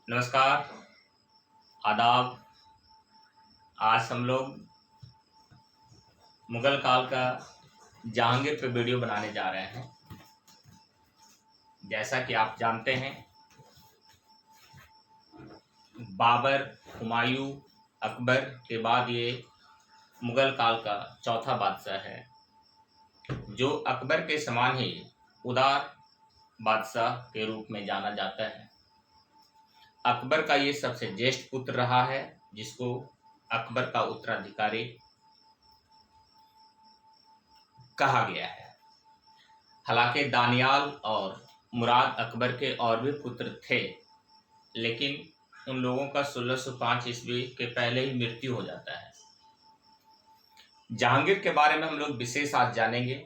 नमस्कार, आदाब। आज हम लोग मुगल काल का जहांगीर पे वीडियो बनाने जा रहे हैं। जैसा कि आप जानते हैं, बाबर, हुमायूं, अकबर के बाद ये मुगल काल का चौथा बादशाह है, जो अकबर के समान ही उदार बादशाह के रूप में जाना जाता है। अकबर का ये सबसे ज्येष्ठ पुत्र रहा है, जिसको अकबर का उत्तराधिकारी कहा गया है। हालांकि दानियाल और मुराद अकबर के और भी पुत्र थे, लेकिन उन लोगों का 1605 ईस्वी के पहले ही मृत्यु हो जाता है। जहांगीर के बारे में हम लोग विशेष आज जानेंगे।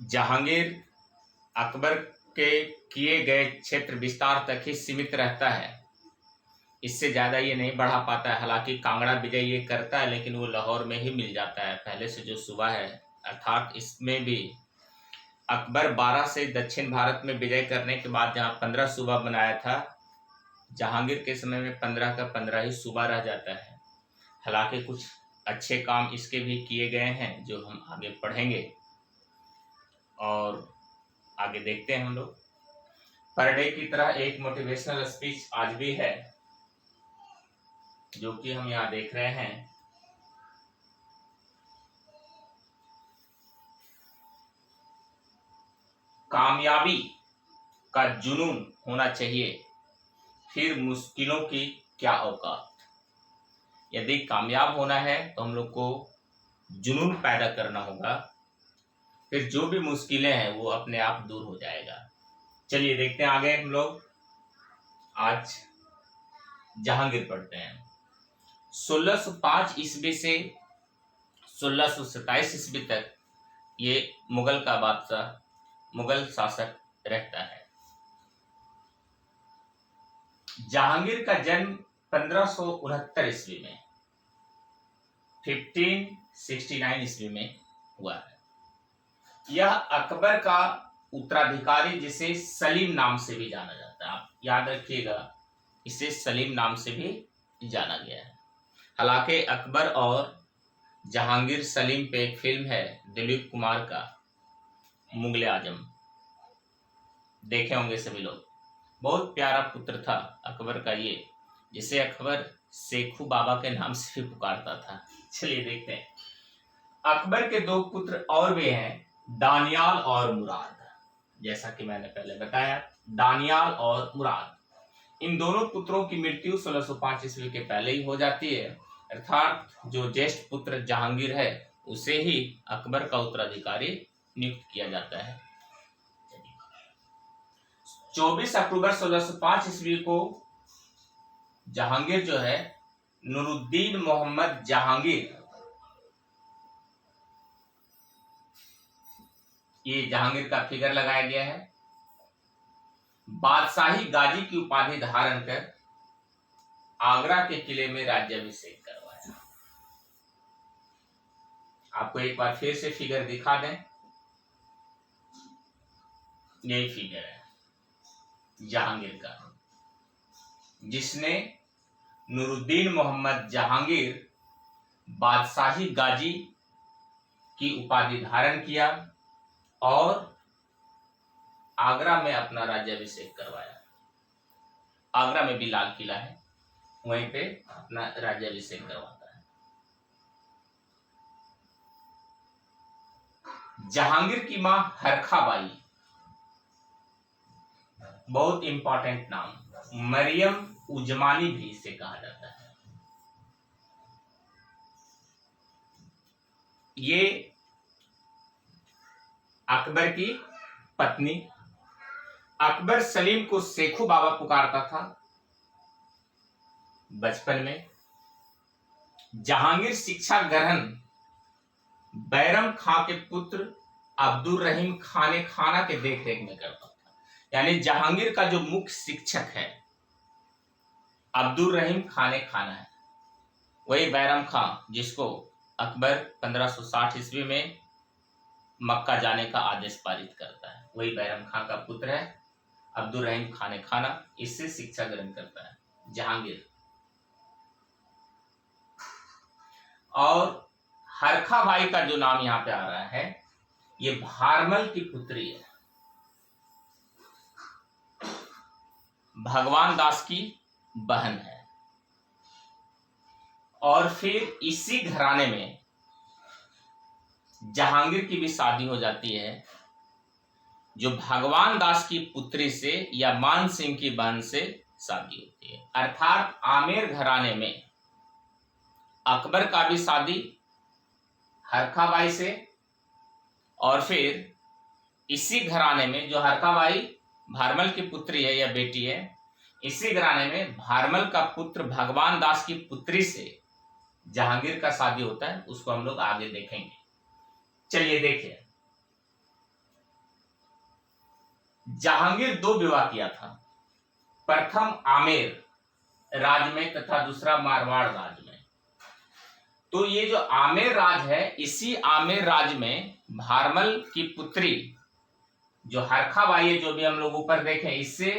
जहांगीर अकबर के किए गए क्षेत्र विस्तार तक ही सीमित रहता है, इससे ज़्यादा ये नहीं बढ़ा पाता है। हालांकि कांगड़ा विजय ये करता है, लेकिन वो लाहौर में ही मिल जाता है। पहले से जो सूबा है, अर्थात इसमें भी अकबर 12 से दक्षिण भारत में विजय करने के बाद जहाँ 15 सूबा बनाया था, जहांगीर के समय में 15 का 15 ही सूबा रह जाता है। हालांकि कुछ अच्छे काम इसके भी किए गए हैं, जो हम आगे पढ़ेंगे और आगे देखते हैं हम लोग। पर डे की तरह एक मोटिवेशनल स्पीच आज भी है, जो कि हम यहाँ देख रहे हैं। कामयाबी का जुनून होना चाहिए, फिर मुश्किलों की क्या औकात। यदि कामयाब होना है तो हम लोग को जुनून पैदा करना होगा, फिर जो भी मुश्किलें हैं वो अपने आप दूर हो जाएगा। चलिए देखते हैं आगे हम लोग। आज जहांगीर पढ़ते हैं। 1605 ईस्वी से 1627 ईस्वी तक ये मुगल का बादशाह, मुगल शासक रहता है। जहांगीर का जन्म 1569 ईस्वी में 1569 ईस्वी में हुआ है। यह अकबर का उत्तराधिकारी, जिसे सलीम नाम से भी जाना जाता है, आप याद रखिएगा, इसे सलीम नाम से भी जाना गया है। हालांकि अकबर और जहांगीर सलीम पे एक फिल्म है दिलीप कुमार का, मुगले आजम, देखे होंगे सभी लोग। बहुत प्यारा पुत्र था अकबर का ये, जिसे अकबर शेखू बाबा के नाम से भी पुकारता था। चलिए देखते हैं। अकबर के दो पुत्र और भी हैं, दानियाल और मुराद। जैसा कि मैंने पहले बताया, दानियाल और मुराद, इन दोनों पुत्रों की मृत्यु 1605 ईस्वी के पहले ही हो जाती है। अर्थात जो ज्येष्ठ पुत्र जहांगीर है, उसे ही अकबर का उत्तराधिकारी नियुक्त किया जाता है। 24 अक्टूबर 1605 ईस्वी को जहांगीर जो है, नूरुद्दीन मोहम्मद जहांगीर, ये जहांगीर का फिगर लगाया गया है, बादशाही गाजी की उपाधि धारण कर आगरा के किले में राज्याभिषेक करवाया। आपको एक बार फिर से फिगर दिखा दें, यही फिगर है जहांगीर का, जिसने नूरुद्दीन मोहम्मद जहांगीर बादशाही गाजी की उपाधि धारण किया और आगरा में अपना राज्याभिषेक करवाया। आगरा में भी लाल किला है, वहीं पे अपना राज्याभिषेक करवाता है। जहांगीर की मां हरखाबाई, बहुत इंपॉर्टेंट नाम, मरियम उजमानी भी इसे कहा जाता है। ये अकबर की पत्नी। अकबर सलीम को शेखू बाबा पुकारता था बचपन में। जहांगीर शिक्षा ग्रहण बैरम खां के पुत्र अब्दुल रहीम खाने खाना के देखरेख में करता था। यानी जहांगीर का जो मुख्य शिक्षक है अब्दुल रहीम खाने खाना है, वही बैरम खां, जिसको अकबर 1560 ईस्वी में मक्का जाने का आदेश पारित करता है, वही बैरम खां का पुत्र है। अब्दुल रहीम खान खाना इससे शिक्षा ग्रहण करता है जहांगीर। और हरखा बाई का जो नाम यहाँ पे आ रहा है, ये भारमल की पुत्री है, भगवान दास की बहन है। और फिर इसी घराने में जहांगीर की भी शादी हो जाती है, जो भगवान दास की पुत्री से या मान सिंह की बहन से शादी होती है। अर्थात आमेर घराने में अकबर का भी शादी हरखाबाई से, और फिर इसी घराने में जो हरखाबाई भारमल की पुत्री है या बेटी है, इसी घराने में भारमल का पुत्र भगवान दास की पुत्री से जहांगीर का शादी होता है। उसको हम लोग आगे देखेंगे। चलिए देखिए, जहांगीर 2 विवाह किया था, प्रथम आमेर राज में तथा दूसरा मारवाड़ राज में। तो ये जो आमेर राज है, इसी आमेर राज में भारमल की पुत्री जो हरखाबाई है, जो भी हम लोग ऊपर देखें, इससे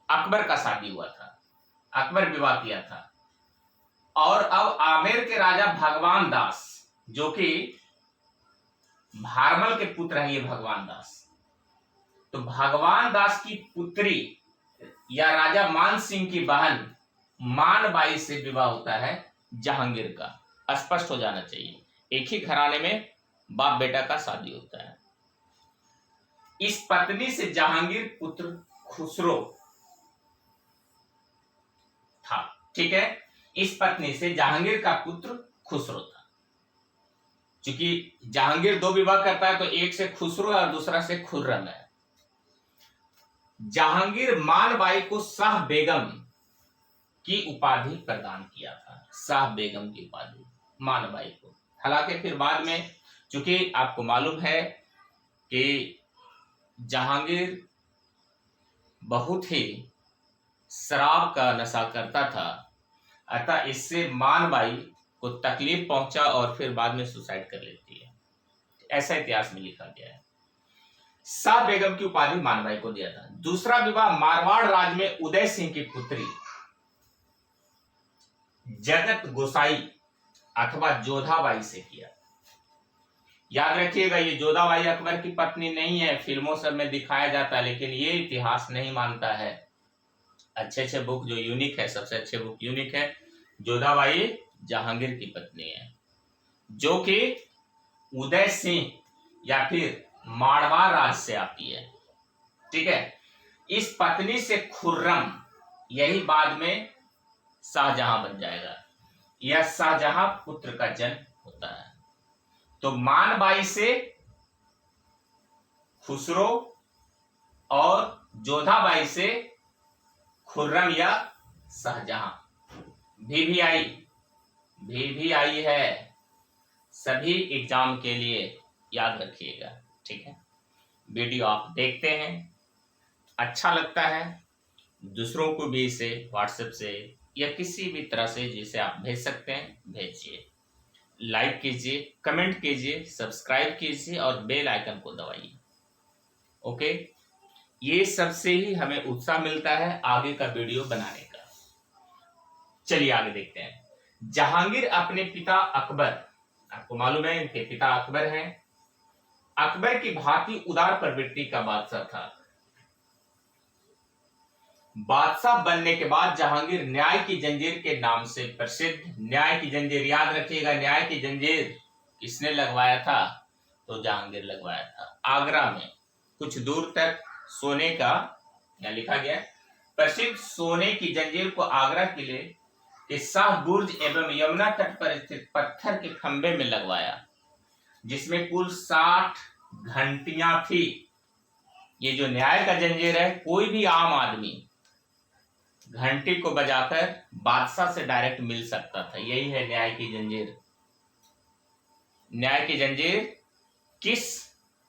अकबर का शादी हुआ था, अकबर विवाह किया था। और अब आमेर के राजा भगवान दास, जो कि भारमल के पुत्र हैं, ये भगवान दास, तो भगवान दास की पुत्री या राजा मान सिंह की बहन मानबाई से विवाह होता है जहांगीर का। स्पष्ट हो जाना चाहिए, एक ही घराने में बाप बेटा का शादी होता है। इस पत्नी से जहांगीर पुत्र खुसरो था, ठीक है। इस पत्नी से जहांगीर का पुत्र खुसरो था। क्योंकि जहांगीर 2 विवाह करता है, तो एक से खुसरो है और दूसरा से खुर्रम है। जहांगीर मानबाई को शाह बेगम की उपाधि प्रदान किया था, शाह बेगम की उपाधि मानबाई को। हालांकि फिर बाद में, चूंकि आपको मालूम है कि जहांगीर बहुत ही शराब का नशा करता था, अतः इससे मानबाई को तकलीफ पहुंचा और फिर बाद में सुसाइड कर लेती है। ऐसा इतिहास में लिखा गया है। शाह बेगम की उपाधि मानबाई को दिया था। दूसरा विवाह मारवाड़ राज में उदय सिंह की पुत्री जगत गोसाई अथवा जोधाबाई से किया। याद रखिएगा, ये जोधाबाई अकबर की पत्नी नहीं है, फिल्मों सब में दिखाया जाता है, लेकिन ये इतिहास नहीं मानता है। अच्छे बुक जो यूनिक है, सबसे अच्छे बुक यूनिक है, जोधाबाई जहांगीर की पत्नी है, जो कि उदय सिंह या फिर मारवाड़ राज से आती है, ठीक है। इस पत्नी से खुर्रम, यही बाद में शाहजहां बन जाएगा, यह शाहजहां पुत्र का जन्म होता है। तो मानबाई से खुसरो और जोधाबाई से खुर्रम या शाहजहां। भी आई है, सभी एग्जाम के लिए याद रखिएगा, ठीक है। वीडियो आप देखते हैं, अच्छा लगता है, दूसरों को भी इसे व्हाट्सएप से या किसी भी तरह से जिसे आप भेज सकते हैं भेजिए। लाइक कीजिए, कमेंट कीजिए, सब्सक्राइब कीजिए और बेल आइकन को दबाइए। ओके, ये सबसे ही हमें उत्साह मिलता है आगे का वीडियो बनाने का। चलिए आगे देखते हैं। जहांगीर अपने पिता अकबर, आपको मालूम है इनके पिता अकबर हैं, अकबर की भांति उदार प्रवृत्ति का बादशाह था। बादशाह बनने के बाद जहांगीर न्याय की जंजीर के नाम से प्रसिद्ध, न्याय की जंजीर याद रखिएगा, न्याय की जंजीर किसने लगवाया था? तो जहांगीर लगवाया था। आगरा में कुछ दूर तक सोने का, यहाँ लिखा गया, प्रसिद्ध सोने की जंजीर को आगरा किले के शाह बुर्ज एवं यमुना तट पर स्थित पत्थर के खंभे में लगवाया, जिसमें कुल 60 घंटियां थी। ये जो न्याय का जंजीर है, कोई भी आम आदमी घंटी को बजाकर बादशाह से डायरेक्ट मिल सकता था। यही है न्याय की जंजीर। न्याय की जंजीर किस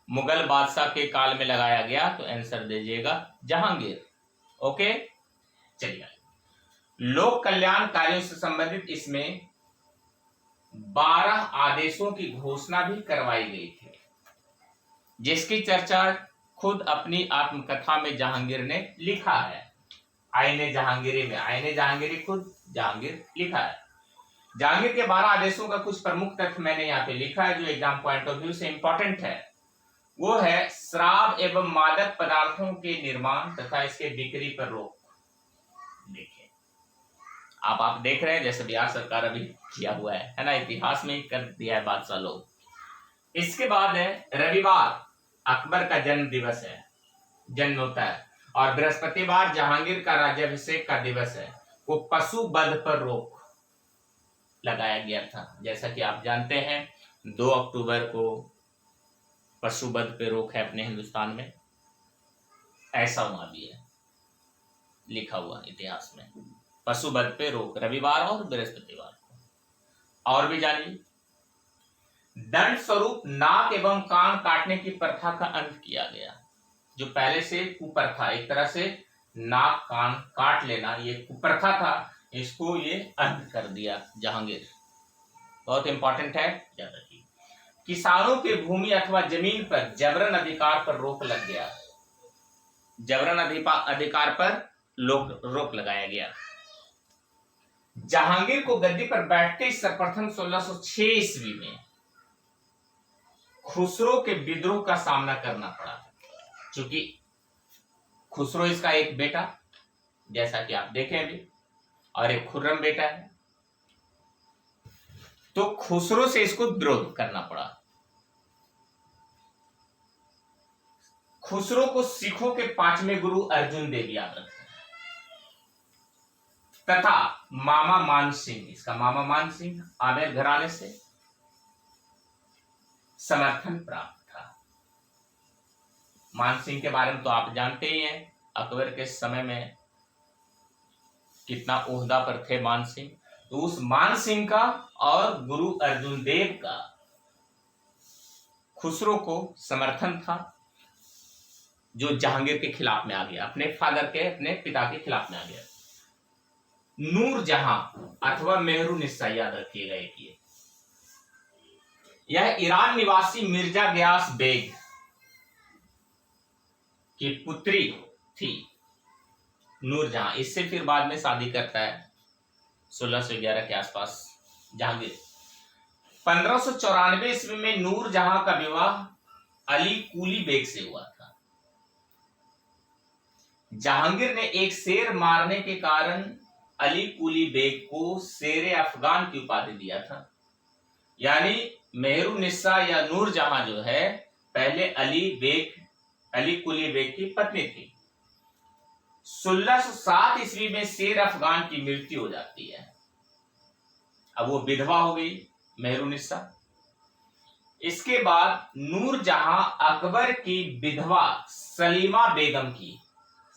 मुगल बादशाह के काल में लगाया गया? तो आंसर दीजिएगा जहांगीर। ओके, चलिए। लोक कल्याण कार्यों से संबंधित इसमें 12 आदेशों की घोषणा भी करवाई गई थी, जिसकी चर्चा खुद अपनी आत्मकथा में जहांगीर ने लिखा है। आईने जहांगीरी में आईने जहांगीरी खुद जहांगीर लिखा है। जहांगीर के 12 आदेशों का कुछ प्रमुख तथ्य मैंने यहाँ पे लिखा है जो एग्जाम पॉइंट ऑफ व्यू से इंपॉर्टेंट है। वो है शराब एवं मादक पदार्थों के निर्माण तथा इसके बिक्री पर रोक। देखिए आप देख रहे हैं जैसे बिहार सरकार अभी किया हुआ है ना, इतिहास में ही कर दिया है बादशाह लोग। इसके बाद है रविवार अकबर का जन्म दिवस है, जन्म होता है, और बृहस्पतिवार जहांगीर का राज्याभिषेक का दिवस है। वो पशु वध पर रोक लगाया गया था। जैसा कि आप जानते हैं 2 अक्टूबर को पशु वध पे रोक है अपने हिंदुस्तान में, ऐसा वहां भी है लिखा हुआ इतिहास में, पशु वध पे रोक रविवार और बृहस्पतिवार को। और भी जानिए, दंड स्वरूप नाक एवं कान काटने की प्रथा का अंत किया गया। जो पहले से कुप्रथा, एक तरह से नाक कान काट लेना ये कुप्रथा था, इसको ये अंत कर दिया जहांगीर। बहुत इंपॉर्टेंट है, याद रखिए। किसानों के भूमि अथवा जमीन पर जबरन अधिकार पर रोक लग गया। जबरन अधिकार पर रोक लगाया गया। जहांगीर को गद्दी पर बैठते ही सर्वप्रथम 1606 ईस्वी में खुसरो के विद्रोह का सामना करना पड़ा, क्योंकि खुसरो इसका एक बेटा, जैसा कि आप देखें अभी, और एक खुर्रम बेटा है, तो खुसरो से इसको विरोध करना पड़ा। खुसरो को सिखों के 5वें गुरु अर्जुन देव याद रखते हैं, तथा मामा मान सिंह, इसका मामा मान सिंह आमेर घराने से समर्थन प्राप्त था। मान सिंह के बारे में तो आप जानते ही हैं, अकबर के समय में कितना ओहदा पर थे मान सिंह। तो उस मान सिंह का और गुरु अर्जुन देव का खुसरो को समर्थन था, जो जहांगीर के खिलाफ में आ गया, अपने फादर के, अपने पिता के खिलाफ में आ गया। नूर जहां अथवा मेहरुनिस्सा याद रखिएगा एक यह ईरान निवासी मिर्जा गयास बेग की पुत्री थी नूर जहां। इससे फिर बाद में शादी करता है 1611 के आसपास जहांगीर। 1594 ईस्वी में नूर जहां का विवाह अली कुली बेग से हुआ था। जहांगीर ने एक शेर मारने के कारण अली कुली बेग को शेरे अफगान की उपाधि दिया था। यानी मेहरुनिस्सा या नूर जहां जो है पहले अली कुली बेग की पत्नी थी। 1607 ईस्वी में शेर अफगान की मृत्यु हो जाती है। अब वो विधवा हो गई मेहरुनिस्सा। इसके बाद नूर जहां अकबर की विधवा सलीमा बेगम की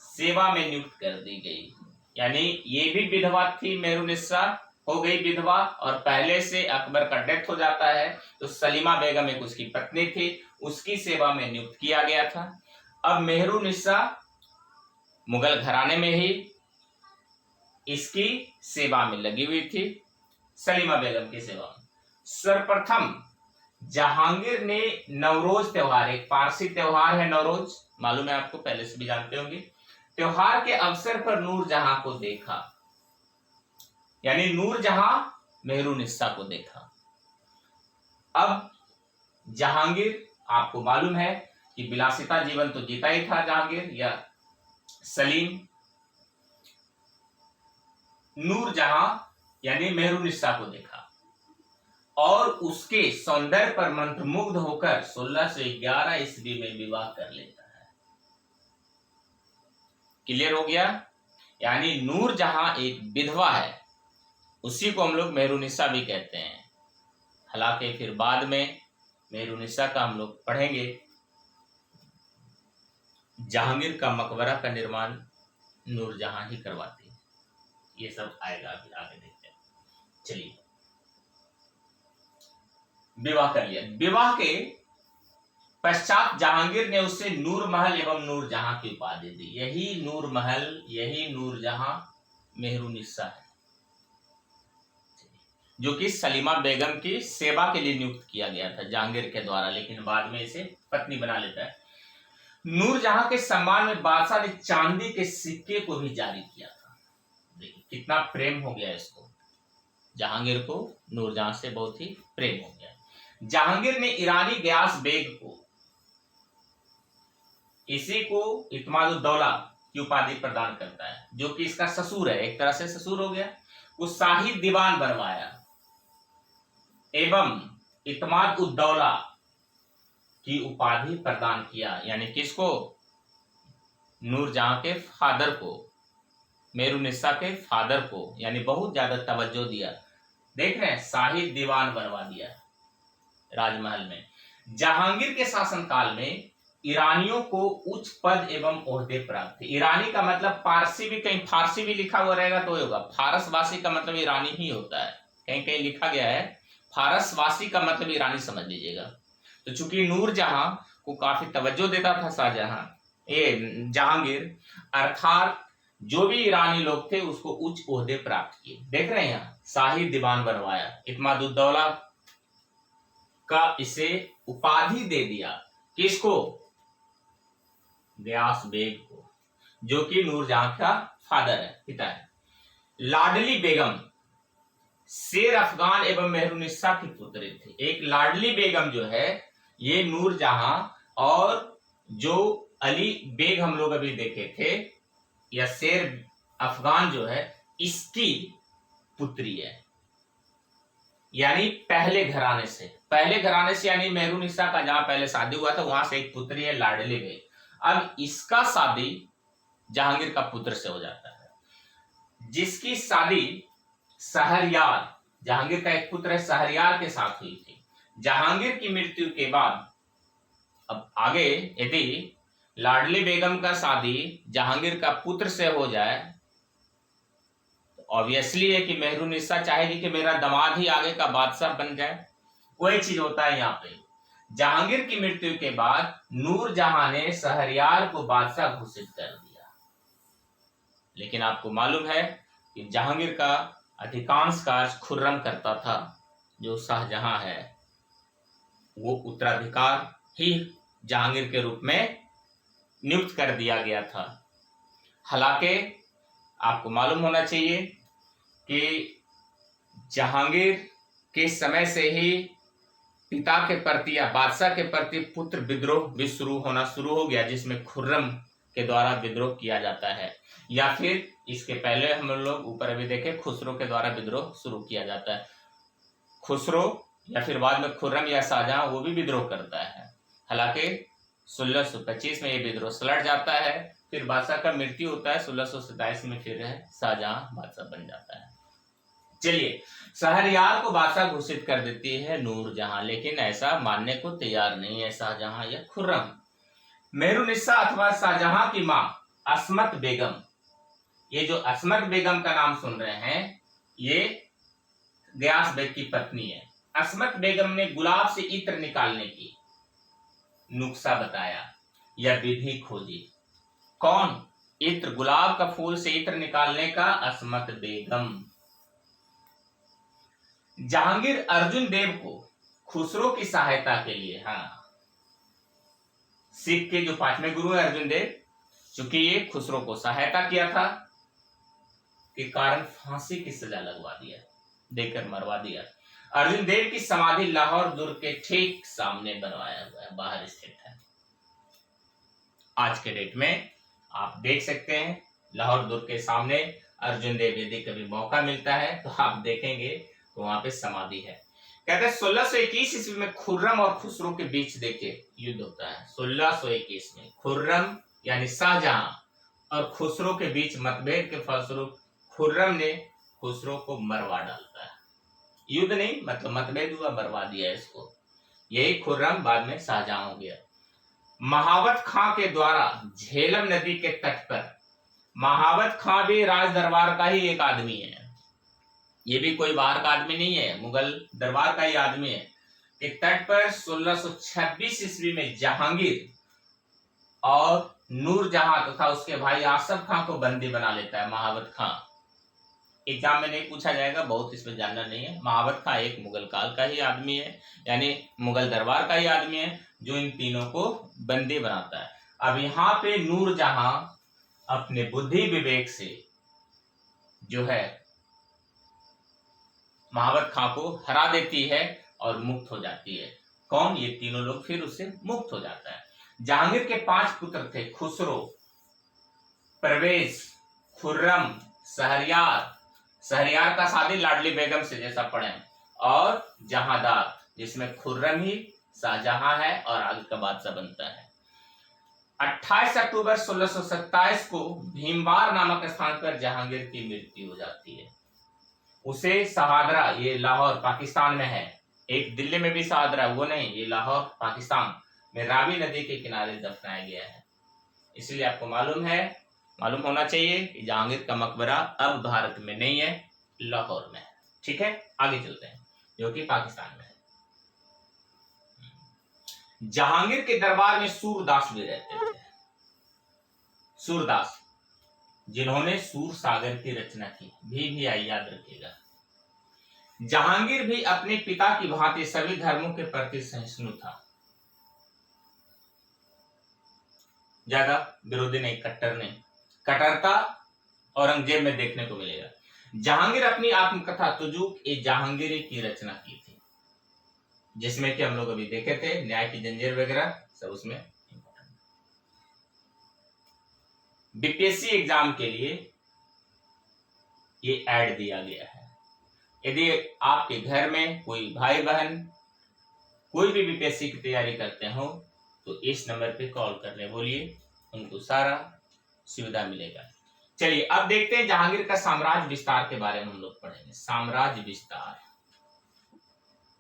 सेवा में नियुक्त कर दी गई। यानी ये भी विधवा थी, मेहरुनिस्सा हो गई विधवा, और पहले से अकबर का डेथ हो जाता है, तो सलीमा बेगम एक उसकी पत्नी थी, उसकी सेवा में नियुक्त किया गया था। अब मेहरुनिस्सा मुगल घराने में ही इसकी सेवा में लगी हुई थी, सलीमा बेगम की सेवा में। सर्वप्रथम जहांगीर ने नवरोज त्योहार, एक पारसी त्योहार है नवरोज, मालूम है आपको, पहले से भी जानते होंगे, त्योहार के अवसर पर नूर जहां को देखा। यानी नूर जहां मेहरुनिस्सा को देखा। अब जहांगीर, आपको मालूम है कि विलासिता जीवन तो जीता ही था जहांगीर या सलीम। नूर जहां यानी मेहरुनिस्सा को देखा और उसके सौंदर्य पर मंत्रमुग्ध होकर 1611 ईस्वी में विवाह कर लेता है। क्लियर हो गया? यानी नूर जहां एक विधवा है, उसी को हम लोग मेहरुनिस्सा भी कहते हैं। हालांकि फिर बाद में मेहरुनिस्सा का हम लोग पढ़ेंगे। जहांगीर का मकबरा का निर्माण नूर जहां ही करवाती है, ये सब आएगा अभी आगे देखते हैं। चलिए, विवाह कर लिया। विवाह के पश्चात जहांगीर ने उसे नूर महल एवं नूर जहां की उपाधि दी। यही नूर महल, यही नूर जहां मेहरुनिस्सा है, जो कि सलीमा बेगम की सेवा के लिए नियुक्त किया गया था जहांगीर के द्वारा, लेकिन बाद में इसे पत्नी बना लेता है। नूरजहां के सम्मान में बादशाह ने चांदी के सिक्के को भी जारी किया था। देखिए कितना प्रेम हो गया इसको, जहांगीर को नूरजहां से बहुत ही प्रेम हो गया। जहांगीर ने ईरानी गयास बेग को, इसी को इत्मादुद्दौला की उपाधि प्रदान करता है, जो कि इसका ससुर है, एक तरह से ससुर हो गया, वो शाही दीवान बनवाया एवं इत्माद-उद-दौला की उपाधि प्रदान किया। यानी किसको? नूरजहां के फादर को, मेहरुन्निसा के फादर को, यानी बहुत ज्यादा तवज्जो दिया। देख रहे हैं, शाही दीवान बनवा दिया राजमहल में। जहांगीर के शासनकाल में ईरानियों को उच्च पद एवं ओहदे प्राप्त थे। ईरानी का मतलब पारसी भी, कहीं फारसी भी लिखा हुआ रहेगा तो होगा, फारसवासी का मतलब ईरानी ही होता है, कहीं कहीं लिखा गया है फारसवासी का मतलब ईरानी, समझ लीजिएगा। तो चूंकि नूरजहां को काफी तवज्जो देता था शाहजहां, ये जहांगीर, अर्थात जो भी ईरानी लोग थे उसको उच्च ओहदे प्राप्त किए। देख रहे हैं यहाँ, शाही दीवान बनवाया, इत्मादुद्दौला का इसे उपाधि दे दिया। किसको? गयास बेग को, जो कि नूरजहां का फादर है, पिता है। लाडली बेगम शेर अफगान एवं मेहरुन्निसा की पुत्री थी। एक लाडली बेगम जो है, ये नूरजहां और जो अली बेग हम लोग अभी देखे थे, या शेर अफगान जो है, इसकी पुत्री है। यानी पहले घराने से यानी मेहरुन्निसा का जहां पहले शादी हुआ था वहां से एक पुत्री है लाडली बेग। अब इसका शादी जहांगीर का पुत्र से हो जाता है, जिसकी शादी शहरयार, जहांगीर का एक पुत्र है शहरयार के साथ हुई थी। जहांगीर की मृत्यु के बाद, अब आगे यदि लाडली बेगम का शादी जहांगीर का पुत्र से हो जाए तो ऑब्वियसली है कि मेहरुन्निसा चाहेगी कि मेरा दामाद ही आगे का बादशाह बन जाए। वही चीज होता है यहाँ पे। जहांगीर की मृत्यु के बाद नूरजहां ने शहरयार को बादशाह घोषित कर दिया। लेकिन आपको मालूम है कि जहांगीर का अधिकांश कार्य खुर्रम करता था। जो शाहजहां है वो उत्तराधिकार ही जहांगीर के रूप में नियुक्त कर दिया गया था। हालांकि आपको मालूम होना चाहिए कि जहांगीर के समय से ही पिता के प्रति या बादशाह के प्रति पुत्र विद्रोह भी शुरू हो गया, जिसमें खुर्रम के द्वारा विद्रोह किया जाता है, या फिर इसके पहले हम लोग ऊपर अभी देखे खुसरो के द्वारा विद्रोह शुरू किया जाता है। खुसरो या फिर बाद में खुर्रम या शाहजहां वो भी विद्रोह करता है। हालांकि 1625 में ये विद्रोह सलट जाता है, फिर बादशाह का मृत्यु होता है, 1627 में फिर शाहजहां बादशाह बन जाता है। चलिए, शहरयार को बादशाह घोषित कर देती है नूरजहां, लेकिन ऐसा मानने को तैयार नहीं है शाहजहां या खुर्रम। मेहरुन्निसा अथवा शाहजहां की मां अस्मत बेगम, ये जो अस्मत बेगम का नाम सुन रहे हैं, ये गयास बेग की पत्नी है। अस्मत बेगम ने गुलाब से इत्र निकालने की नुस्खा बताया या विधि खोजी। कौन? इत्र, गुलाब का फूल से इत्र निकालने का अस्मत बेगम। जहांगीर अर्जुन देव को खुसरो की सहायता के लिए, हाँ, सिख के जो 5वें गुरु है अर्जुन देव, चूंकि ये खुसरो को सहायता किया था के कारण फांसी की सजा लगवा दिया, देकर मरवा दिया। अर्जुन देव की समाधि लाहौर दुर्ग के ठीक सामने बनवाया हुआ है, बाहर स्थित है। आज के डेट में आप देख सकते हैं लाहौर दुर्ग के सामने अर्जुन देव, यदि कभी मौका मिलता है तो आप देखेंगे तो वहां पे समाधि है। कहते हैं 1621 ईस्वी में खुर्रम और खुसरो के बीच देखे युद्ध होता है। 1621 में खुर्रम यानी शाहजहां और खुसरो के बीच मतभेद के फलस्वरूप खुर्रम ने खुसरो को मरवा डालता है। युद्ध नहीं, मतलब मतभेद हुआ, मरवा दिया इसको। यही खुर्रम बाद में शाहजहां हो गया। महावत खां के द्वारा झेलम नदी के तट पर, महावत खां भी राज दरबार का ही एक आदमी है, ये भी कोई बाहर का आदमी नहीं है, मुगल दरबार का ही आदमी है। के तट पर 1626 ईस्वी में जहांगीर और नूरजहां तथा उसके भाई आसफ खां को बंदी बना लेता है महावत खां। एग्जाम में नहीं पूछा जाएगा, बहुत इसमें जानना नहीं है। महावत खां एक मुगल काल का ही आदमी है, यानी मुगल दरबार का ही आदमी है, जो इन तीनों को बंदी बनाता है। अब यहाँ पे नूरजहां अपने बुद्धि विवेक से जो है महाबत खां को हरा देती है और मुक्त हो जाती है। कौन? ये तीनों लोग, फिर उससे मुक्त हो जाता है। जहांगीर के 5 पुत्र थे, खुसरो, परवेज, खुर्रम, शहरयार, शहरयार का शादी लाडली बेगम से, जैसा पढ़े, और जहांदार, जिसमें खुर्रम ही शाहजहां है और आगे का बादशाह बनता है। 28 अक्टूबर 1627 को भीमवार नामक स्थान पर जहांगीर की मृत्यु हो जाती है। उसे शहादरा, ये लाहौर पाकिस्तान में है, एक दिल्ली में भी शहादरा, वो नहीं, ये लाहौर पाकिस्तान में रावी नदी के किनारे दफनाया गया है। इसलिए आपको मालूम होना चाहिए कि जहांगीर का मकबरा अब भारत में नहीं है, लाहौर में है। ठीक है, आगे चलते हैं, जो कि पाकिस्तान में है। जहांगीर के दरबार में सूरदास भी रहते थे। सूरदास, जिन्होंने सूर सागर की रचना की, भी आई, याद रखिएगा। जहांगीर भी अपने पिता की भांति सभी धर्मों के प्रति सहिष्णु था, ज्यादा विरोधी नहीं, कट्टर नहीं। कट्टरता औरंगजेब में देखने को मिलेगा। जहांगीर अपनी आत्मकथा तुजुक ए जहांगीरी की रचना की थी, जिसमें कि हम लोग अभी देखे थे, न्याय की जंजीर वगैरह सब उसमें। बीपीएससी एग्जाम के लिए ये ऐड दिया गया है। यदि आपके घर में कोई भाई बहन कोई भी बीपीएससी की तैयारी करते हो तो इस नंबर पे कॉल करने बोलिए, उनको सारा सुविधा मिलेगा। चलिए अब देखते हैं जहांगीर का साम्राज्य विस्तार के बारे में हम लोग पढ़ेंगे। साम्राज्य विस्तार,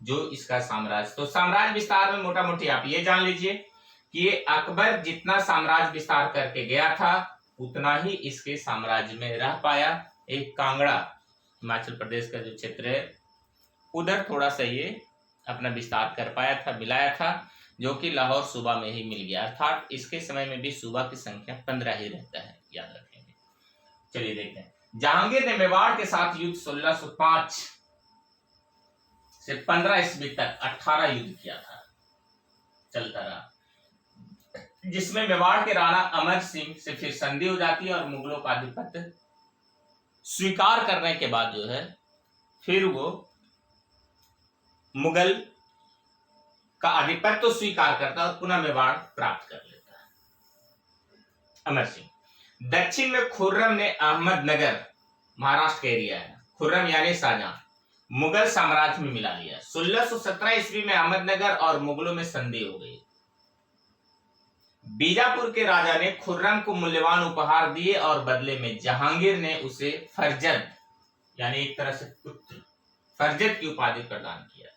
जो इसका साम्राज्य, तो साम्राज्य विस्तार में मोटा मोटी आप ये जान लीजिए कि ये अकबर जितना साम्राज्य विस्तार करके गया था उतना ही इसके साम्राज्य में रह पाया। एक कांगड़ा, हिमाचल प्रदेश का जो क्षेत्र है, उधर थोड़ा सा ये अपना विस्तार कर पाया था, मिलाया था, जो कि लाहौर सूबा में ही मिल गया। अर्थात इसके समय में भी सूबा की संख्या 15 ही रहता है, याद रखेंगे। चलिए देखते हैं, जहांगीर ने मेवाड़ के साथ युद्ध 1605 से 15 ईस्वी तक 18 युद्ध किया था, चलता रहा, जिसमें मेवाड़ के राणा अमर सिंह से फिर संधि हो जाती है और मुगलों का आधिपत्य स्वीकार करने के बाद जो है फिर वो मुगल का आधिपत्य तो स्वीकार करता है और पुनः मेवाड़ प्राप्त कर लेता है अमर सिंह। दक्षिण में खुर्रम ने अहमदनगर, महाराष्ट्र का एरिया है, खुर्रम यानी शाहजहां, मुगल साम्राज्य में मिला लिया। 1617 ईस्वी में अहमदनगर और मुगलों में संधि हो गई। बीजापुर के राजा ने खुर्रम को मूल्यवान उपहार दिए और बदले में जहांगीर ने उसे फरजद, यानी एक तरह से पुत्र, फरजद की उपाधि प्रदान किया।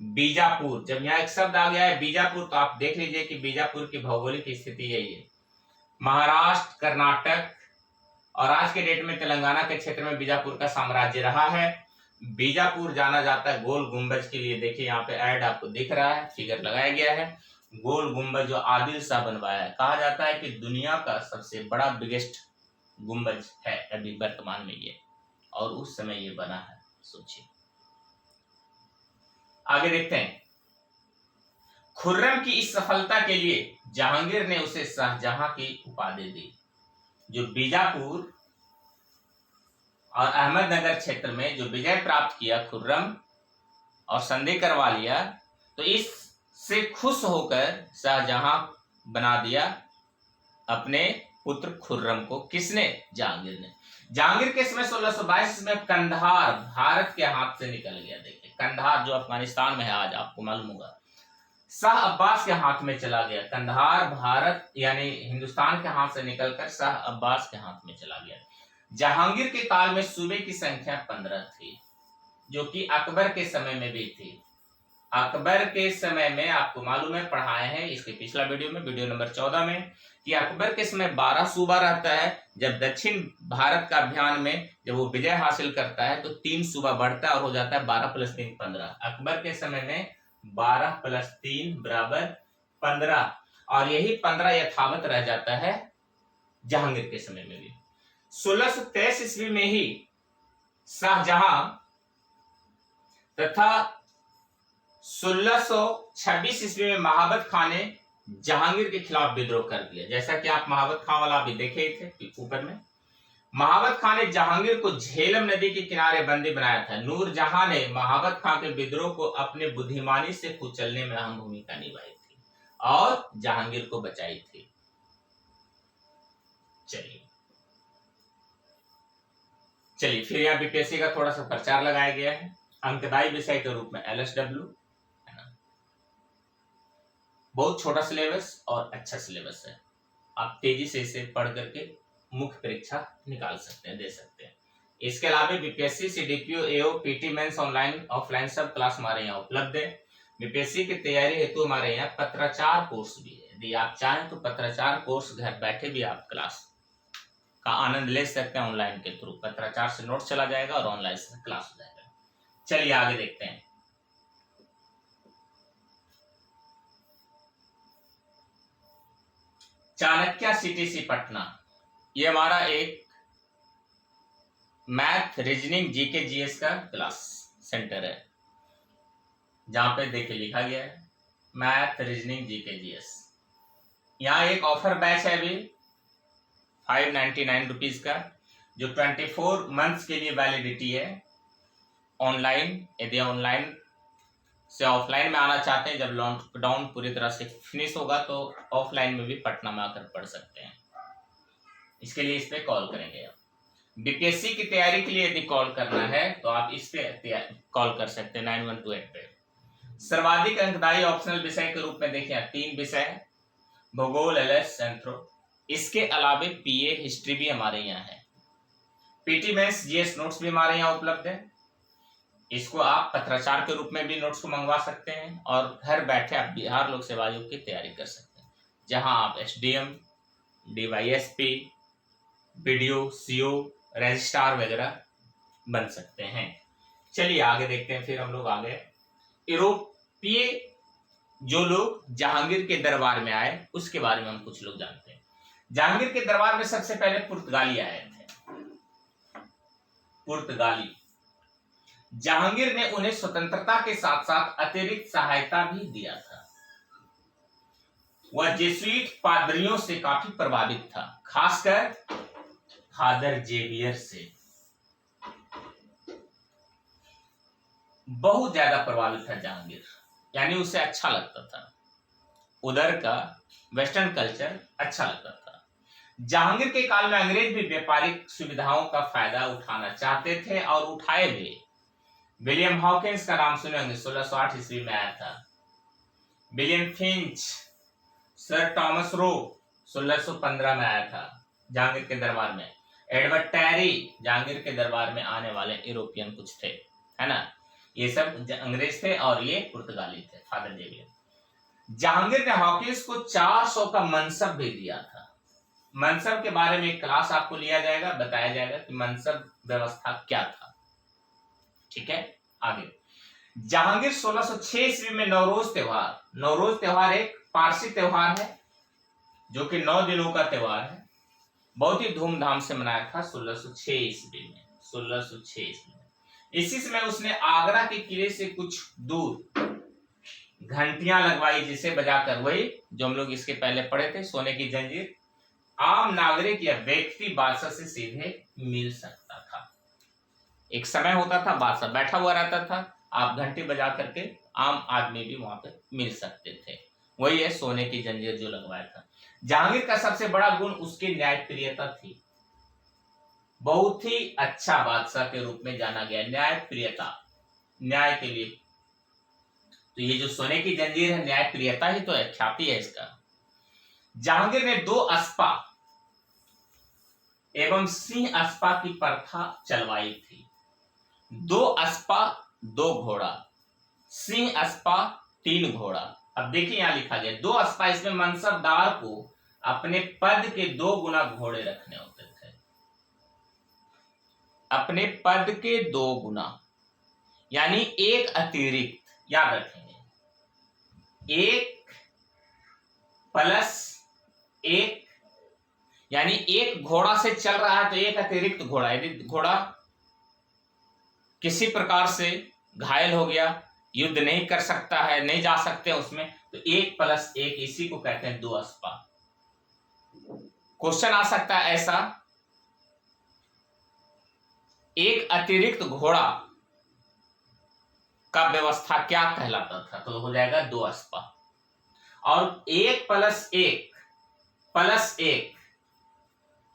बीजापुर, जब यहाँ एक शब्द आ गया है बीजापुर, तो आप देख लीजिए कि बीजापुर की भौगोलिक स्थिति यही है। महाराष्ट्र, कर्नाटक और आज के डेट में तेलंगाना के क्षेत्र में बीजापुर का साम्राज्य रहा है। बीजापुर जाना जाता है गोल गुंबज के लिए। देखिए यहाँ पे ऐड आपको दिख रहा है, फिगर लगाया गया है। गोल गुंबज जो आदिल शाह बनवाया है, कहा जाता है कि दुनिया का सबसे बड़ा बिगेस्ट गुंबज है अभी वर्तमान में ये, और उस समय ये बना है, सोचिए। आगे देखते हैं, खुर्रम की इस सफलता के लिए जहांगीर ने उसे शाहजहां की उपाधि दी। जो बीजापुर और अहमदनगर क्षेत्र में जो विजय प्राप्त किया खुर्रम और संधि करवा लिया, तो इससे खुश होकर शाहजहां बना दिया अपने पुत्र खुर्रम को। किसने? जहांगीर ने। जहांगीर के समय 1622 में कंधार भारत के हाथ से निकल गया। देखिए कंधार जो अफगानिस्तान में है आज, आपको मालूम होगा, शाह अब्बास के हाथ में चला गया। कंधार भारत यानी हिंदुस्तान के हाथ से निकलकर शाह अब्बास के हाथ में चला गया। जहांगीर के काल में सूबे की संख्या 15 थी, जो कि अकबर के समय में भी थी। अकबर के समय में आपको मालूम है, पढ़ाए हैं इसके पिछला वीडियो में, वीडियो नंबर 14 में, कि अकबर के समय 12 सूबा रहता है। जब दक्षिण भारत का अभियान में जब वो विजय हासिल करता है तो 3 सूबा बढ़ता है और हो जाता है 12 + 3 15। अकबर के समय में 12 + 3 = 15, और यही 15 यथावत रह जाता है जहांगीर के समय में भी। 1623 ईस्वी में ही शाहजहां तथा 1626 ईस्वी में महाबत खां ने जहांगीर के खिलाफ विद्रोह कर दिया। जैसा कि आप महावत खां वाला भी देखे ही थे ऊपर में, महावत खां ने जहांगीर को झेलम नदी के किनारे बंदी बनाया था। नूरजहां ने महावत खां के विद्रोह को अपने बुद्धिमानी से कुचलने में अहम भूमिका निभाई थी और जहांगीर को बचाई थी। चलिए फिर यहाँ बीपीएससी का थोड़ा सा प्रचार लगाया गया है। अंकदायी विषय के रूप में एलएसडब्ल्यू है ना, बहुत छोटा सिलेबस और अच्छा सिलेबस है। आप तेजी से इसे पढ़ करके मुख्य परीक्षा निकाल सकते हैं, दे सकते हैं। इसके अलावा बीपीएससी सीडीपीओ एओ पीटी मेंस ऑनलाइन ऑफलाइन सब क्लास हमारे यहाँ उपलब्ध है। बीपीएससी की तैयारी हेतु हमारे यहाँ पत्राचार कोर्स भी है। यदि आप चाहें तो पत्राचार कोर्स घर बैठे भी आप क्लास का आनंद ले सकते हैं ऑनलाइन के थ्रू। पत्राचार से नोट चला जाएगा और ऑनलाइन से क्लास हो जाएगा। चलिए आगे देखते हैं। चाणक्य सीटीसी पटना, ये हमारा एक मैथ रीजनिंग जीके जीएस का क्लास सेंटर है, जहां पे देखिए लिखा गया है मैथ रीजनिंग जीके जीएस। यहाँ एक ऑफर बैच है अभी 599 रुपीज का, जो 24 मंथ्स के लिए वैलिडिटी है। ऑनलाइन, यदि ऑनलाइन से ऑफलाइन में आना चाहते हैं, जब लॉकडाउन पूरी तरह से फिनिश होगा तो ऑफलाइन में भी पटना में आकर पढ़ सकते हैं। इसके लिए इस पे कॉल करेंगे आप। बीपीएससी की तैयारी के लिए यदि कॉल करना है तो आप इस पे कॉल कर सकते हैं 9128 पे। सर्वाधिक अंकदायी ऑप्शनल विषय के रूप में देखिए 3 विषय है, भूगोल, एलएस, एंथ्रो। इसके अलावे पीए हिस्ट्री भी हमारे यहाँ है। पीटी मेंस जीएस नोट्स भी हमारे यहाँ उपलब्ध है। इसको आप पत्राचार के रूप में भी नोट्स को मंगवा सकते हैं और घर बैठे आप बिहार लोक सेवा आयोग की तैयारी कर सकते हैं, जहां आप SDM, DYSP, BDO, CO, registrar वगैरह बन सकते हैं। चलिए आगे देखते हैं। फिर हम लोग आगे यूरोपीय जो लोग जहांगीर के दरबार में आए उसके बारे में हम कुछ लोग जानते हैं। जहांगीर के दरबार में सबसे पहले पुर्तगाली आए थे। पुर्तगाली जहांगीर ने उन्हें स्वतंत्रता के साथ साथ अतिरिक्त सहायता भी दिया था। वह जेसुइट पादरियों से काफी प्रभावित था, खासकर फादर जेवियर से बहुत ज्यादा प्रभावित था जहांगीर, यानी उसे अच्छा लगता था, उधर का वेस्टर्न कल्चर अच्छा लगता था। जहांगीर के काल में अंग्रेज भी व्यापारिक सुविधाओं का फायदा उठाना चाहते थे और उठाए भी। विलियम हॉकिंस का नाम सुने होंगे, 1608 ईस्वी में आया था। William Finch, sir Thomas Roe 1615 में आया था जहांगीर के दरबार में। एडवर्ड टैरी जहांगीर के दरबार में आने वाले यूरोपियन कुछ थे, है ना। ये सब अंग्रेज थे और ये पुर्तगाली थे, फादर जेवियर। जहांगीर ने हॉकिंस को 400 का मनसब भी दिया था। मनसब के बारे में एक क्लास आपको लिया जाएगा, बताया जाएगा कि मनसब व्यवस्था क्या था। ठीक है, आगे जहांगीर 1606 ईस्वी में नौरोज त्योहार एक पारसी त्योहार है जो कि 9 दिनों का त्योहार है, बहुत ही धूमधाम से मनाया था 1606 ईस्वी में। 1606 ईस्वी में इसी समय उसने आगरा के किले से कुछ दूर घंटियां लगवाई, जिसे बजाकर, वही जो हम लोग इसके पहले पढ़े थे, सोने की जंजीर, आम नागरिक या व्यक्ति बादशाह से सीधे मिल सकता था। एक समय होता था, बादशाह बैठा हुआ रहता था, आप घंटी बजा करके आम आदमी भी वहां पे मिल सकते थे। वही है सोने की जंजीर जो लगवाया था। जहांगीर का सबसे बड़ा गुण उसकी न्यायप्रियता थी। बहुत ही अच्छा बादशाह के रूप में जाना गया, न्यायप्रियता, न्याय के लिए। तो ये जो सोने की जंजीर है, न्यायप्रियता ही तो है, ख्याति है इसका। जहांगीर ने 2 अस्पा एवं सिंह अस्पा की प्रथा चलवाई थी। 2 अस्पा 2 घोड़ा, सिंह अस्पा 3 घोड़ा। अब देखिए यहां लिखा गया 2 अस्पा, इसमें मनसबदार को अपने पद के 2 गुना घोड़े रखने होते थे, अपने पद के 2 गुना, यानी एक अतिरिक्त, याद रखेंगे, 1 प्लस 1, यानी एक घोड़ा से चल रहा है तो एक अतिरिक्त घोड़ा। यदि घोड़ा किसी प्रकार से घायल हो गया युद्ध नहीं कर सकता है, नहीं जा सकते उसमें, तो 1+1 इसी को कहते हैं 2 अस्पा। क्वेश्चन आ सकता है ऐसा, एक अतिरिक्त घोड़ा का व्यवस्था क्या कहलाता था, तो हो जाएगा 2 अस्पा। और 1+1+1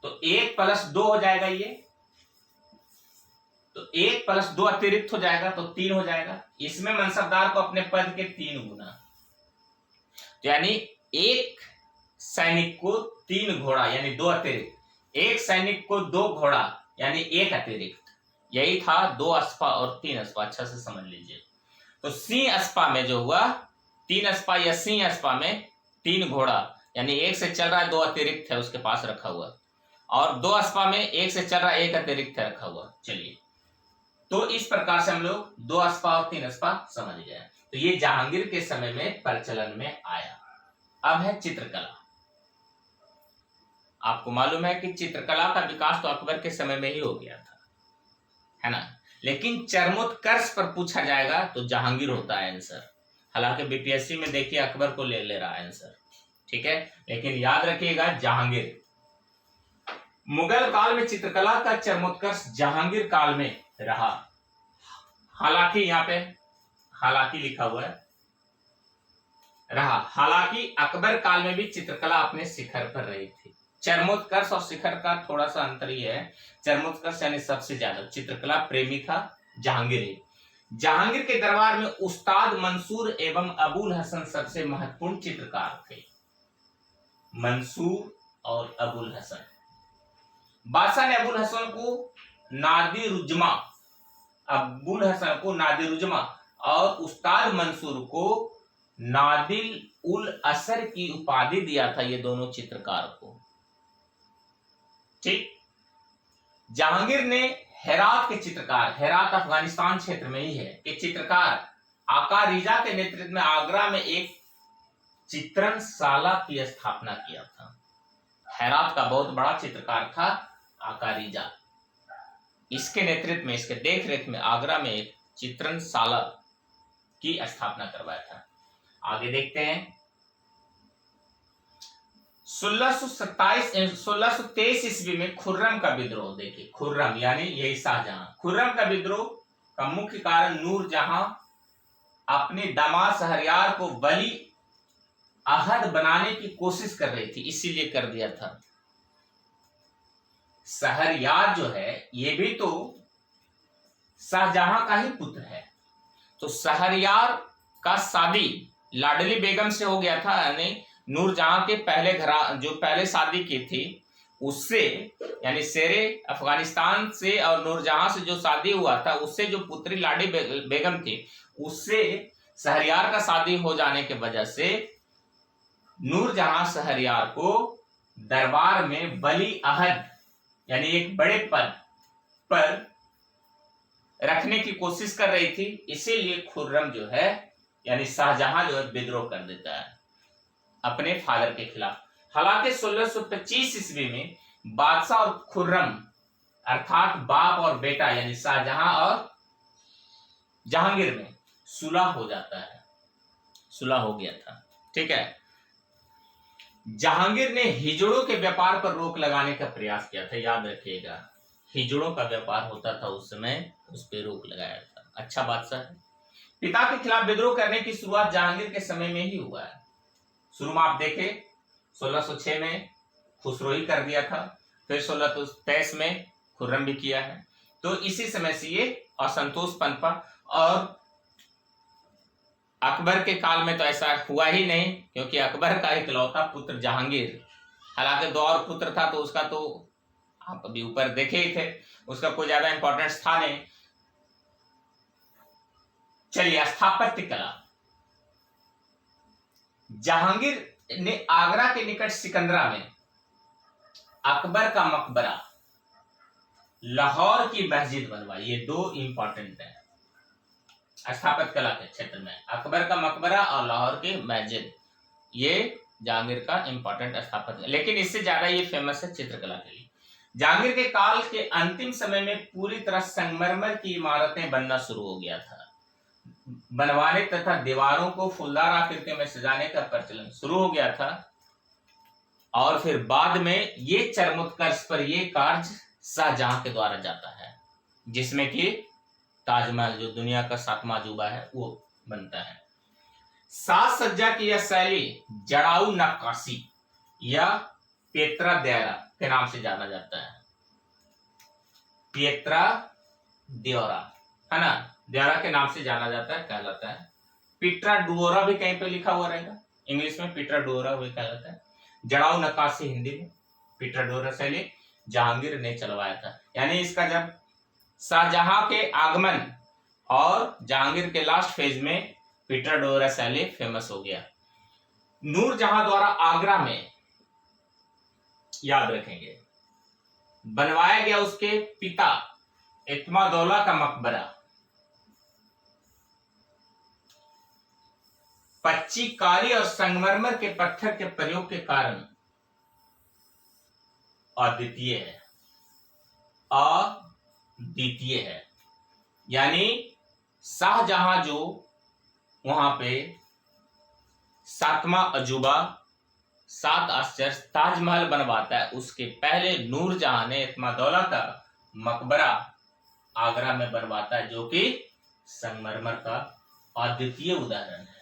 तो 1+2 हो जाएगा ये, तो 1+2 अतिरिक्त हो जाएगा तो 3 हो जाएगा। इसमें मनसबदार को अपने पद के 3 गुना, तो यानी एक सैनिक को 3 घोड़ा यानी 2 अतिरिक्त, एक सैनिक को 2 घोड़ा यानी 1 अतिरिक्त। यही था 2 अस्पा और 3 अस्पा, अच्छा से समझ लीजिए। तो सिंह अस्पा में जो हुआ 3 अस्पा या सिंह अस्पा में 3 घोड़ा यानी 1 से चल रहा है, 2 अतिरिक्त है उसके पास रखा हुआ, और 2 अस्पा में 1 से चल रहा है, 1 अतिरिक्त है रखा हुआ। चलिए, तो इस प्रकार से हम लोग 2 अस्पा और 3 अस्पा समझ गए। तो ये जहांगीर के समय में प्रचलन में आया। अब है चित्रकला। आपको मालूम है कि चित्रकला का विकास तो अकबर के समय में ही हो गया था, है ना, लेकिन चरमोत्कर्ष पर पूछा जाएगा तो जहांगीर होता है आंसर। हालांकि बीपीएससी में देखिए अकबर को ले रहा है आंसर, ठीक है, लेकिन याद रखिएगा जहांगीर। मुगल काल में चित्रकला का चरमोत्कर्ष जहांगीर काल में रहा। हालांकि यहाँ पे हालांकि लिखा हुआ है रहा, हालांकि अकबर काल में भी चित्रकला अपने शिखर पर रही थी। चरमोत्कर्ष और शिखर का थोड़ा सा अंतर ही है। चरमोत्कर्ष यानी सबसे ज्यादा चित्रकला प्रेमी था जहांगीर। जहांगीर के दरबार में उस्ताद मंसूर एवं अबुल हसन सबसे महत्वपूर्ण चित्रकार थे। मंसूर और अबुल हसन। बादशाह ने अबुल हसन को नादिरुजमा और उस्ताद मंसूर को नादिल उल असर की उपाधि दिया था, ये दोनों चित्रकार को। ठीक, जहांगीर ने हेरात के चित्रकार, हेरात अफगानिस्तान क्षेत्र में ही है, के चित्रकार आका रिजा के नेतृत्व में आगरा में एक चित्रणशाला की स्थापना किया था। हेरात का बहुत बड़ा चित्रकार था आका रिजा, इसके नेतृत्व में, इसके देखरेख में आगरा में एक चित्रणशाला की स्थापना करवाया था। आगे देखते हैं। 1623 ईस्वी में खुर्रम का विद्रोह। देखिए खुर्रम यानी यही शाहजहां। खुर्रम का विद्रोह का मुख्य कारण नूरजहां अपने दामाद शहरयार को वली अहद बनाने की कोशिश कर रही थी, इसीलिए कर दिया था। शहरयार जो है ये भी तो शाहजहां का ही पुत्र है, तो शहरयार का शादी लाडली बेगम से हो गया था, यानी नूरजहां के पहले जो पहले शादी की थी उससे, यानी शेरे अफगानिस्तान से और नूरजहां से जो शादी हुआ था उससे जो पुत्री लाडी बेगम थी उससे शहरयार का शादी हो जाने के वजह से नूरजहां शहरयार को दरबार में वली अहद यानी एक बड़े पद पर रखने की कोशिश कर रही थी, इसीलिए खुर्रम जो है यानी शाहजहां जो है विद्रोह कर देता है अपने फादर के खिलाफ। हालांकि 1625 ईस्वी में बादशाह और खुर्रम अर्थात बाप और बेटा यानी शाहजहां और जहांगीर में सुलह हो जाता है, सुलह हो गया था। ठीक है, जहांगीर ने हिजड़ों के व्यापार पर रोक लगाने का प्रयास किया था। याद रखिएगा, हिजड़ों का व्यापार होता था उस समय, उस पर रोक लगाया था। अच्छा बादशाह है। पिता के खिलाफ विद्रोह करने की शुरुआत जहांगीर के समय में ही हुआ है। शुरू में आप देखें 1606 में खुसरो ही कर दिया था, फिर 1623 में खुर्रम भी किया है। तो इसी समय से ये असंतोष पनपा, और अकबर के काल में तो ऐसा हुआ ही नहीं, क्योंकि अकबर का इकलौता पुत्र जहांगीर, हालांकि 2 और पुत्र था तो उसका तो आप अभी ऊपर देखे ही थे, उसका कोई ज्यादा इंपॉर्टेंस था नहीं। चलिए, स्थापत्य कला। जहांगीर ने आगरा के निकट सिकंदरा में अकबर का मकबरा, लाहौर की मस्जिद बनवाई। ये 2 इंपॉर्टेंट है स्थापत्य कला के क्षेत्र में, अकबर का मकबरा और लाहौर की मस्जिद, ये जहांगीर का इंपॉर्टेंट स्थापत्य। लेकिन इससे ज्यादा ये फेमस है चित्रकला के लिए। जहांगीर के काल के अंतिम समय में पूरी तरह संगमरमर की इमारतें बनना शुरू हो गया था। बनवाने तथा दीवारों को फूलदार आकृति में सजाने का प्रचलन शुरू हो गया था। और फिर बाद में ये चरमोत्कर्ष पर ये कार्य शाहजहां के द्वारा जाता है, जिसमें कि ताजमहल जो दुनिया का 7वां अजूबा है वो बनता है। साज सज्जा की यह शैली जड़ाऊ नक्काशी या पेत्रा द्यारा के नाम से जाना जाता है। पेत्रा द्योरा है ना, द्यारा के नाम से जाना जाता है, कहलाता है। पीट्रा डुओरा भी कहीं पे लिखा हुआ रहेगा, इंग्लिश में पीट्रा डुओरा भी कहलाता है। जड़ाऊ नक्काशी हिंदी में पीट्रा डुओरा शैली जहांगीर ने चलवाया था। यानी इसका जब शाहजहां के आगमन और जहांगीर के लास्ट फेज में पीट्रा डुओरा शैली फेमस हो गया। नूरजहां द्वारा आगरा में, याद रखेंगे, बनवाया गया उसके पिता इत्मादौला का मकबरा पच्ची काली और संगमरमर के पत्थर के प्रयोग के कारण अद्वितीय है, अद्वितीय है। यानी शाहजहां जो वहां पे 7वां अजूबा 7 आश्चर्य ताजमहल बनवाता है, उसके पहले नूरजहां ने इत्मादौला का मकबरा आगरा में बनवाता है, जो कि संगमरमर का अद्वितीय उदाहरण है।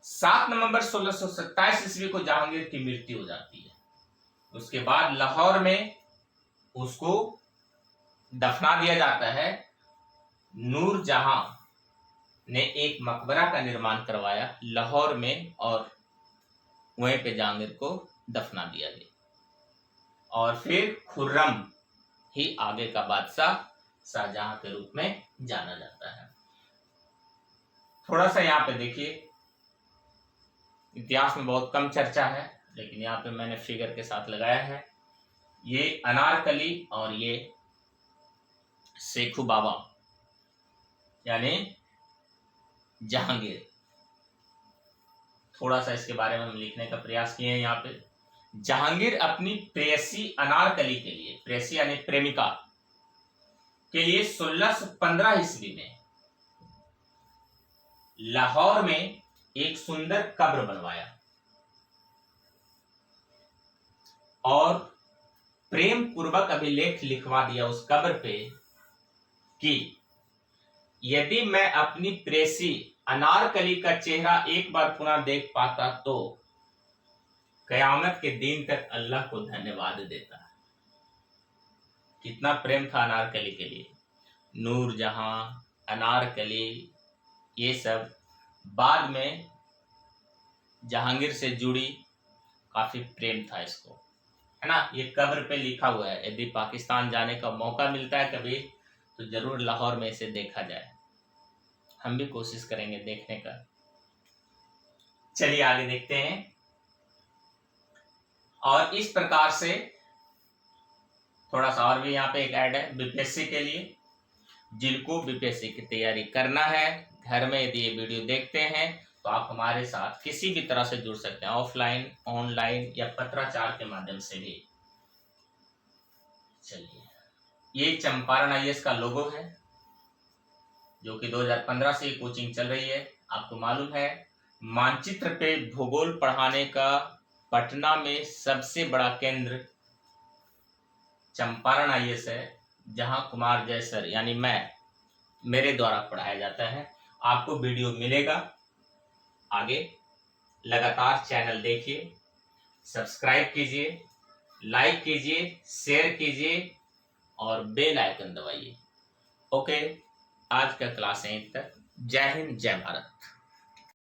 7 नवंबर 1627 ईस्वी को जहांगीर की मृत्यु हो जाती है। उसके बाद लाहौर में उसको दफना दिया जाता है। नूरजहां ने एक मकबरा का निर्माण करवाया लाहौर में और वहीं पे जहांगीर को दफना दिया गया। और फिर खुर्रम ही आगे का बादशाह शाहजहां के रूप में जाना जाता है। थोड़ा सा यहाँ पे देखिए, इतिहास में बहुत कम चर्चा है, लेकिन यहाँ पे मैंने फिगर के साथ लगाया है। ये अनारकली और ये शेखू बाबा यानी जहांगीर। थोड़ा सा इसके बारे में हम लिखने का प्रयास किए हैं। यहाँ पे जहांगीर अपनी प्रेयसी अनारकली के लिए, प्रेयसी यानी प्रेमिका के लिए 1615 ईस्वी में लाहौर में एक सुंदर कब्र बनवाया और प्रेम पूर्वक अभिलेख लिखवा दिया उस कब्र पे कि यदि मैं अपनी प्रेसी अनारकली का चेहरा एक बार पुनः देख पाता तो कयामत के दिन तक अल्लाह को धन्यवाद देता। कितना प्रेम था अनारकली के लिए। नूरजहां, अनारकली, ये सब बाद में जहांगीर से जुड़ी काफी प्रेम था इसको, है ना। ये कब्र पे लिखा हुआ है। यदि पाकिस्तान जाने का मौका मिलता है कभी तो जरूर लाहौर में इसे देखा जाए। हम भी कोशिश करेंगे देखने का। चलिए आगे देखते हैं। और इस प्रकार से थोड़ा सा और भी यहाँ पे एक ऐड है बीपीएससी के लिए। जिनको बीपीएससी की तैयारी करना है, घर में यदि ये वीडियो देखते हैं तो आप हमारे साथ किसी भी तरह से जुड़ सकते हैं, ऑफलाइन, ऑनलाइन या पत्राचार के माध्यम से भी। चलिए, ये चंपारण आईएएस का लोगो है जो कि 2015 से कोचिंग चल रही है। आपको मालूम है मानचित्र पे भूगोल पढ़ाने का पटना में सबसे बड़ा केंद्र चंपारण आईएएस है, जहां कुमार जयसर यानी मेरे द्वारा पढ़ाया जाता है। आपको वीडियो मिलेगा आगे। लगातार चैनल देखिए, सब्सक्राइब कीजिए, लाइक कीजिए, शेयर कीजिए और बेल आइकन दबाइए। ओके, आज का क्लास यहीं तक। जय हिंद, जय भारत।